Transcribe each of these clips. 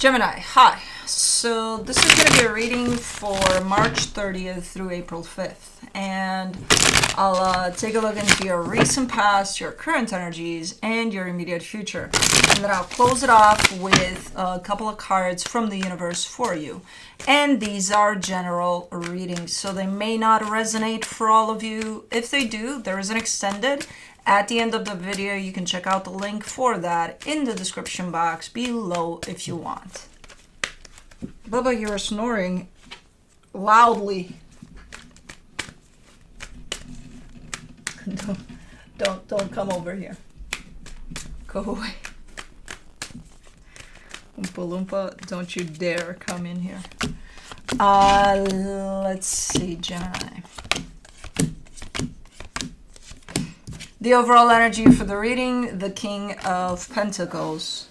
Gemini, hi. So this is going to be a reading for March 30th through April 5th. And I'll take a look into your recent past, your current energies, and your immediate future. And then I'll close it off with a couple of cards from the universe for you. And these are general readings, so they may not resonate for all of you. If they do, there is an extended. At the end of the video, you can check out the link for that in the description box below if you want. Bubba, you're snoring loudly. Don't come over here. Go away. Oompa Loompa, don't you dare come in here. Let's see, Gemini. The overall energy for the reading, the King of Pentacles.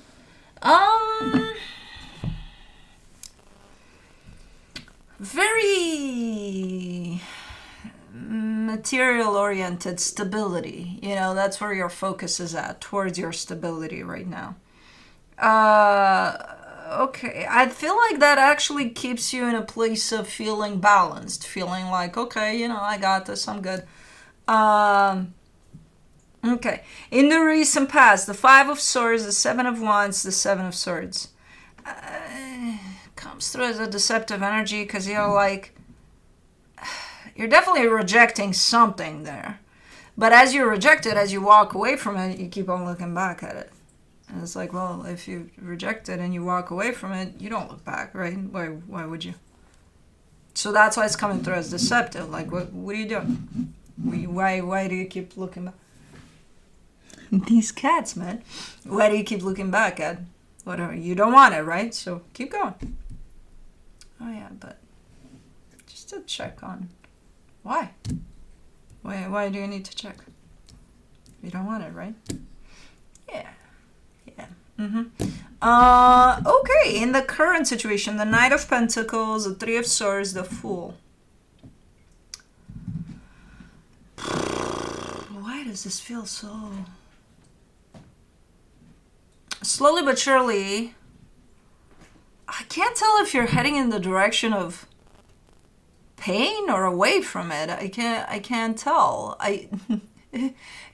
Very material-oriented stability. You know, that's where your focus is at, towards your stability right now. Okay, I feel like that actually keeps you in a place of feeling balanced, feeling like, okay, you know, I got this, I'm good. Okay, in the recent past, the Five of Swords, the Seven of Wands, the Seven of Swords. Comes through as a deceptive energy because you're like, you're definitely rejecting something there. But as you reject it, as you walk away from it, you keep on looking back at it. And it's like, well, if you reject it and you walk away from it, you don't look back, right? Why would you? So that's why it's coming through as deceptive. Like, what are you doing? Why do you keep looking back? These cats, man. Why do you keep looking back at whatever? You don't want it, right? So keep going. Oh, yeah, but just to check on why. Why do you need to check? You don't want it, right? Yeah. Okay, in the current situation, the Knight of Pentacles, the Three of Swords, the Fool. Why does this feel so... Slowly but surely, I can't tell if you're heading in the direction of pain or away from it. I can't tell.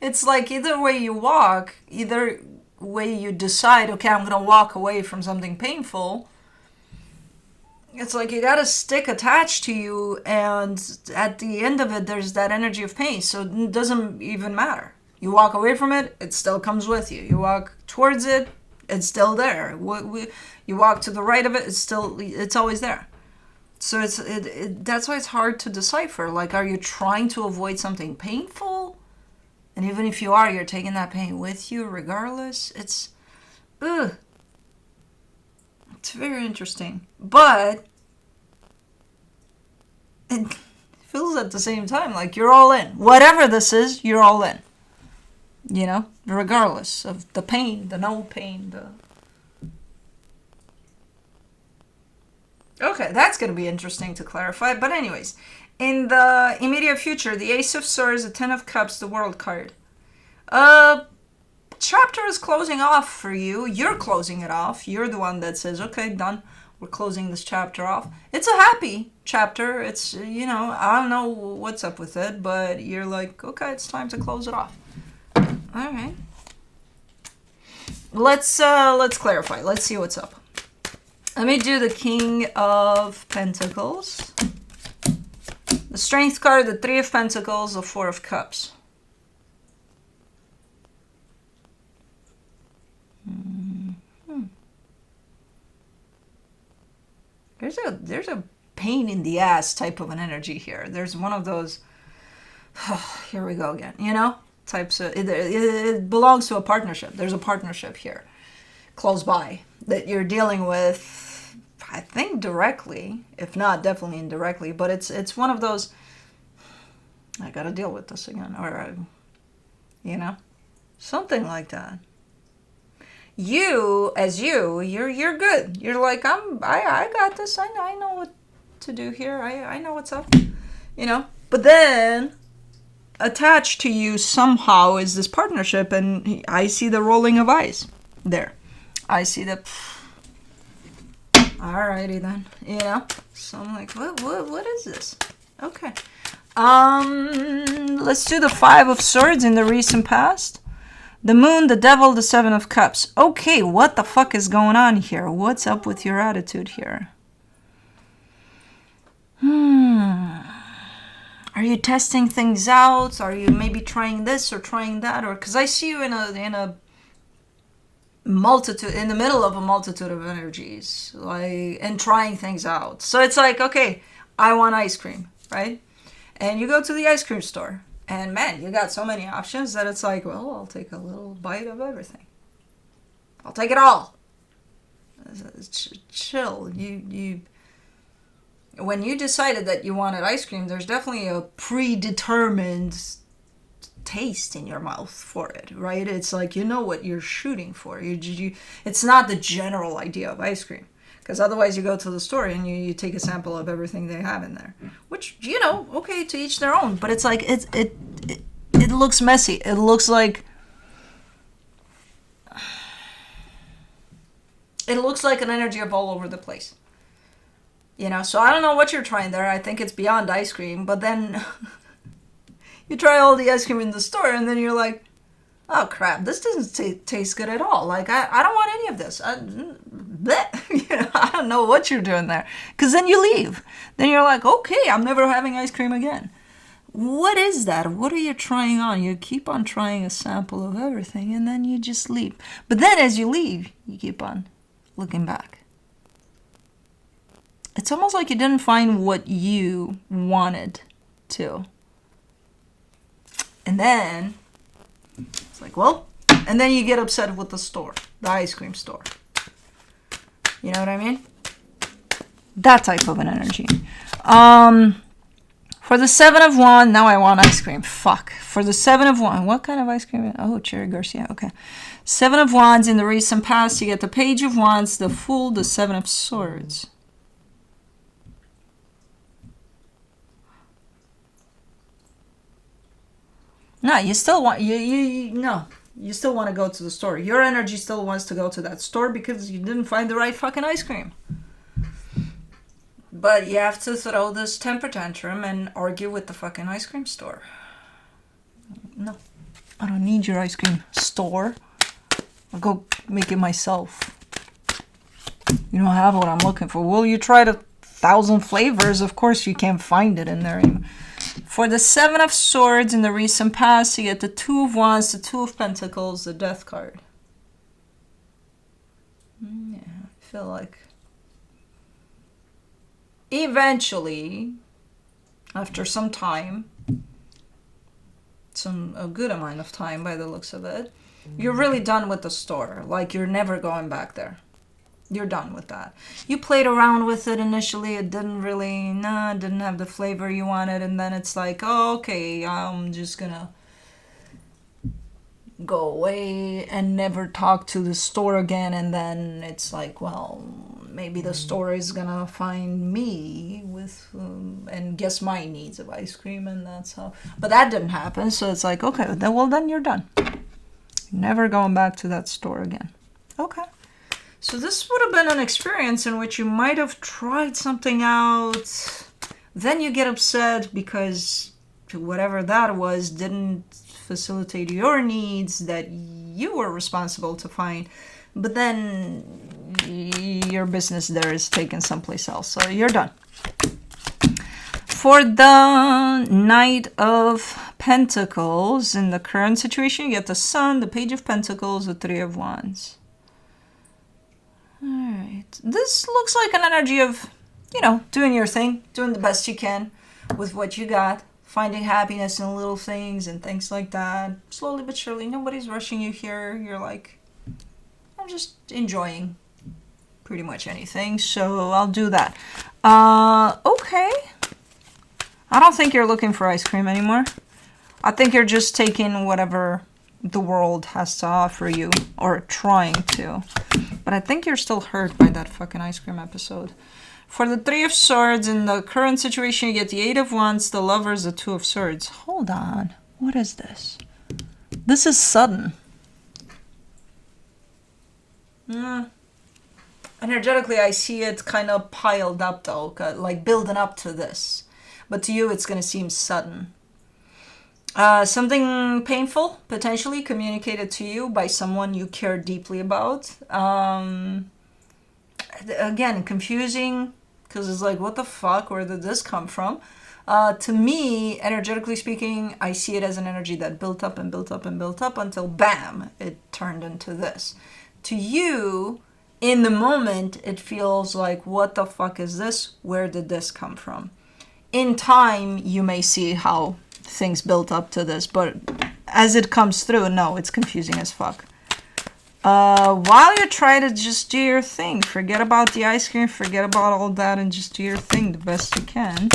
It's like either way you walk, either way you decide, okay, I'm gonna walk away from something painful. It's like you got a stick attached to you, and at the end of it, there's that energy of pain. So it doesn't even matter. You walk away from it, it still comes with you. You walk towards it, it's still there. You walk to the right of it, it's always there. So that's why it's hard to decipher. Like, are you trying to avoid something painful? And even if you are, you're taking that pain with you regardless. It's very interesting. But it feels at the same time like you're all in. Whatever this is, you're all in. You know, regardless of the pain, the no pain, Okay, that's going to be interesting to clarify. But anyways, in the immediate future, the Ace of Swords, the Ten of Cups, the World card. Chapter is closing off for you. You're closing it off. You're the one that says, okay, done. We're closing this chapter off. It's a happy chapter. It's, you know, I don't know what's up with it, but you're like, okay, it's time to close it off. All right. Let's clarify. Let's see what's up. Let me do the King of Pentacles, the Strength card, the Three of Pentacles, the Four of Cups. There's a pain in the ass type of an energy here. There's one of those. Oh, here we go again. You know, types of it belongs to a partnership. There's a partnership here, close by, that you're dealing with. I think directly, if not definitely indirectly, but it's one of those, I gotta deal with this again, or, you know, something like that. You're good. You're like, I got this. I know what to do here. I know what's up, you know. But then attached to you somehow is this partnership, and I see the rolling of eyes there. I see the Alrighty then. You know? So I'm like, what is this? Okay. Let's do the Five of Swords in the recent past. The Moon, the Devil, the Seven of Cups. Okay, what the fuck is going on here? What's up with your attitude here? Are you testing things out? Are you maybe trying this or trying that? Or because I see you in a multitude, in the middle of a multitude of energies, like, and trying things out. So it's like, okay, I want ice cream, right? And you go to the ice cream store, and man, you got so many options that it's like, well, I'll take a little bite of everything. I'll take it all. Chill. You when you decided that you wanted ice cream, there's definitely a predetermined taste in your mouth for it, right? It's like, you know what you're shooting for. It's not the general idea of ice cream, because otherwise you go to the store and you take a sample of everything they have in there, which, you know, okay, to each their own, but it's like it looks messy. It looks like an energy of all over the place. You know, so I don't know what you're trying there. I think it's beyond ice cream. But then you try all the ice cream in the store, and then you're like, oh, crap, this doesn't taste good at all. Like, I don't want any of this. You know, I don't know what you're doing there. Because then you leave. Then you're like, okay, I'm never having ice cream again. What is that? What are you trying on? You keep on trying a sample of everything, and then you just leave. But then as you leave, you keep on looking back. It's almost like you didn't find what you wanted to. And then, it's like, well, and then you get upset with the store, the ice cream store. You know what I mean? That type of an energy. For the Seven of Wands, now I want ice cream. Fuck. For the Seven of Wands, what kind of ice cream? Oh, Cherry Garcia, okay. Seven of Wands in the recent past, you get the Page of Wands, the Fool, the Seven of Swords. No, you still want you still want to go to the store. Your energy still wants to go to that store because you didn't find the right fucking ice cream. But you have to throw this temper tantrum and argue with the fucking ice cream store. No, I don't need your ice cream store. I'll go make it myself. You don't have what I'm looking for. Will you try the 1,000 flavors? Of course you can't find it in there anymore. For the Seven of Swords in the recent past, you get the Two of Wands, the Two of Pentacles, the Death card. Yeah, I feel like eventually, after some time, a good amount of time by the looks of it, you're really done with the store. Like, you're never going back there. You're done with that. You played around with it initially. It didn't really, it didn't have the flavor you wanted. And then it's like, oh, okay, I'm just gonna go away and never talk to the store again. And then it's like, well, maybe the store is gonna find me with and guess my needs of ice cream, and that's how. But that didn't happen. So it's like, okay, then you're done. Never going back to that store again. Okay. So this would have been an experience in which you might have tried something out. Then you get upset because whatever that was didn't facilitate your needs that you were responsible to find. But then your business there is taken someplace else. So you're done. For the Knight of Pentacles, in the current situation, you get the Sun, the Page of Pentacles, the Three of Wands. Alright, this looks like an energy of, you know, doing your thing, doing the best you can with what you got, finding happiness in little things and things like that. Slowly but surely, nobody's rushing you here. You're like, I'm just enjoying pretty much anything, so I'll do that. Okay. I don't think you're looking for ice cream anymore. I think you're just taking whatever the world has to offer you, or trying to. But I think you're still hurt by that fucking ice cream episode. For the Three of Swords, in the current situation, you get the Eight of Wands, the Lovers, the Two of Swords. Hold on. What is this? This is sudden. energetically, I see it kind of piled up though, like building up to this. But to you, it's going to seem sudden. Something painful, potentially communicated to you by someone you care deeply about. Again, confusing, because it's like, what the fuck? Where did this come from? To me, energetically speaking, I see it as an energy that built up and built up and built up until bam, it turned into this. To you, in the moment, it feels like, what the fuck is this? Where did this come from? In time, you may see how things built up to this, but as it comes through, no, it's confusing as fuck. While you try to just do your thing, forget about the ice cream, forget about all that, and just do your thing the best you can.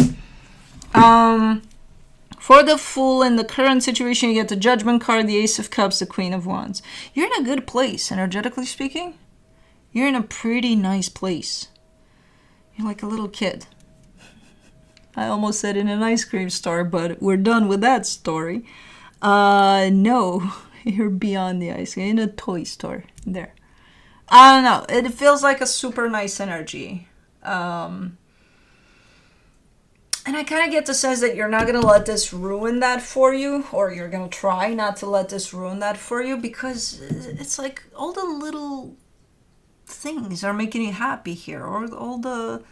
For the Fool, in the current situation, you get the Judgment card, the Ace of Cups, the Queen of Wands. You're in a good place, energetically speaking. You're in a pretty nice place. You're like a little kid. I almost said in an ice cream store, but we're done with that story. No, you're beyond the ice cream. In a toy store. There. I don't know. It feels like a super nice energy. And I kind of get the sense that you're not going to let this ruin that for you, or you're going to try not to let this ruin that for you, because it's like all the little things are making you happy here, or all the,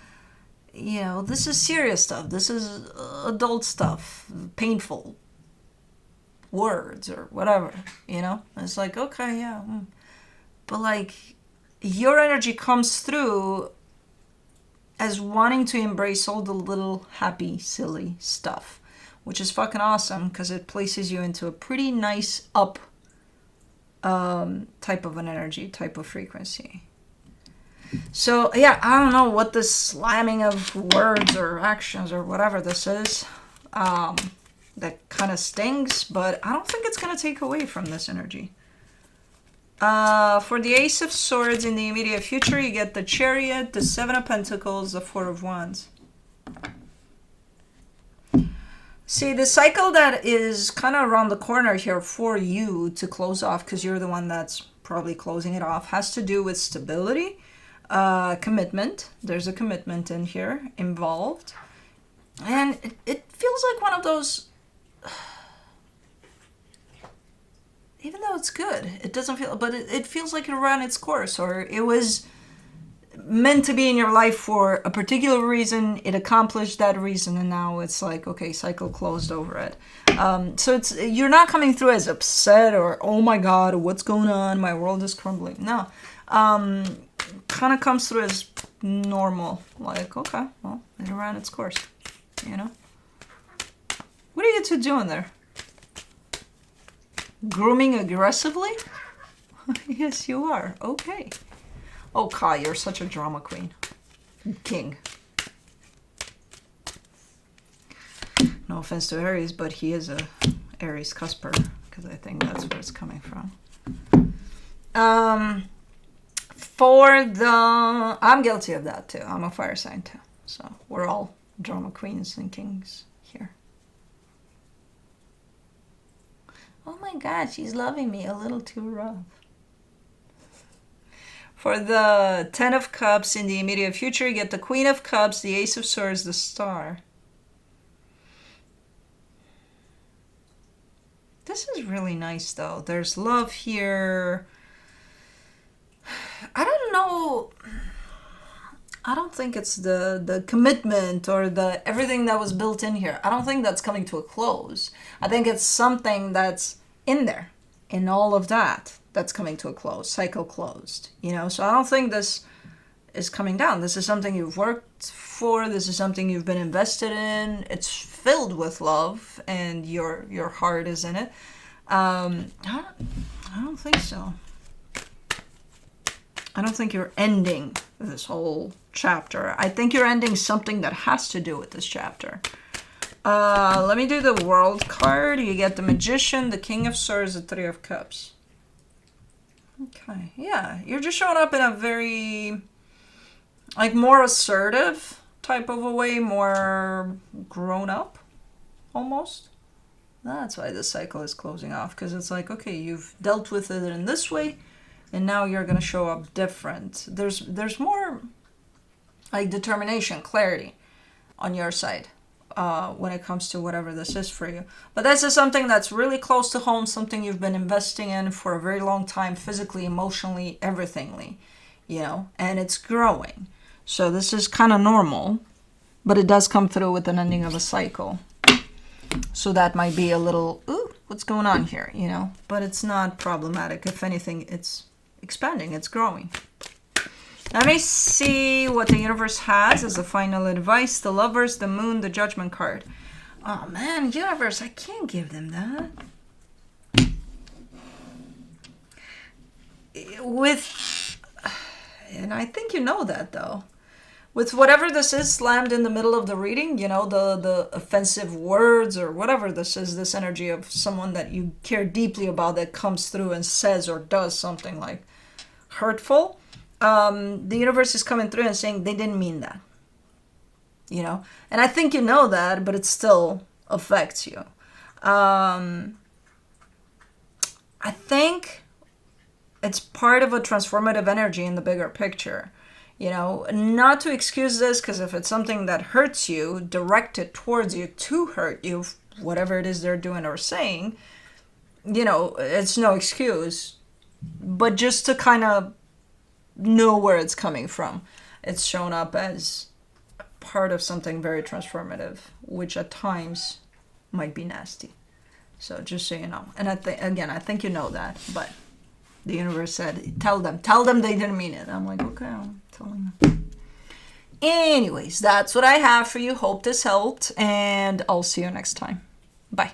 you know, this is serious stuff, this is adult stuff, painful words or whatever, you know. It's like, okay, yeah, but like your energy comes through as wanting to embrace all the little happy, silly stuff, which is fucking awesome, because it places you into a pretty nice up type of an energy, type of frequency. So yeah, I don't know what this slamming of words or actions or whatever this is, that kind of stings, but I don't think it's going to take away from this energy. For the Ace of Swords, in the immediate future, you get the Chariot, the Seven of Pentacles, the Four of Wands. See, the cycle that is kind of around the corner here for you to close off, because you're the one that's probably closing it off, has to do with stability, commitment. There's a commitment in here involved. And it feels like one of those, even though it's good, it doesn't feel, but it feels like it ran its course, or it was meant to be in your life for a particular reason, it accomplished that reason, and now it's like, okay, cycle closed over it. So it's, you're not coming through as upset or, oh my god, what's going on, my world is crumbling. No. Kind of comes through as normal, like, okay, well, it ran its course, you know. What are you two doing there? Grooming aggressively? Yes, you are. Okay. Oh, Kai, you're such a drama queen. King. No offense to Aries, but he is a Aries cusper, because I think that's where it's coming from. For the... I'm guilty of that, too. I'm a fire sign, too. So we're all drama queens and kings here. Oh my god, she's loving me a little too rough. For the Ten of Cups, in the immediate future, you get the Queen of Cups, the Ace of Swords, the Star. This is really nice, though. There's love here. I don't know. I don't think it's the commitment or the everything that was built in here. I don't think that's coming to a close. I think it's something that's in there, in all of that. That's coming to a close, cycle closed, you know. So I don't think this is coming down. This is something you've worked for. This is something you've been invested in. It's filled with love, and your heart is in it. I don't think so. I don't think you're ending this whole chapter. I think you're ending something that has to do with this chapter. Let me do the World card. You get the Magician, the King of Swords, the Three of Cups. Okay, yeah, you're just showing up in a very, like, more assertive type of a way, more grown up, almost. That's why this cycle is closing off, because it's like, okay, you've dealt with it in this way, and now you're going to show up different. There's more like determination, clarity on your side when it comes to whatever this is for you. But this is something that's really close to home, something you've been investing in for a very long time, physically, emotionally, everythingly, you know, and it's growing. So this is kind of normal, but it does come through with an ending of a cycle. So that might be a little, ooh, what's going on here, you know? But it's not problematic. If anything, it's expanding, it's growing. Let me see what the universe has as a final advice. The Lovers, the Moon, the Judgment card. Oh man, universe, I can't give them that. And I think you know that though. With whatever this is slammed in the middle of the reading, you know, the offensive words or whatever this is, this energy of someone that you care deeply about that comes through and says or does something like hurtful, the universe is coming through and saying they didn't mean that, you know? And I think you know that, but it still affects you. I think it's part of a transformative energy in the bigger picture. You know, not to excuse this, because if it's something that hurts you, directed towards you to hurt you, whatever it is they're doing or saying, you know, it's no excuse. But just to kind of know where it's coming from, it's shown up as part of something very transformative, which at times might be nasty. So just so you know. And I think you know that, but the universe said, tell them they didn't mean it. I'm like, okay, I'm telling them. Anyways, that's what I have for you. Hope this helped, and I'll see you next time. Bye.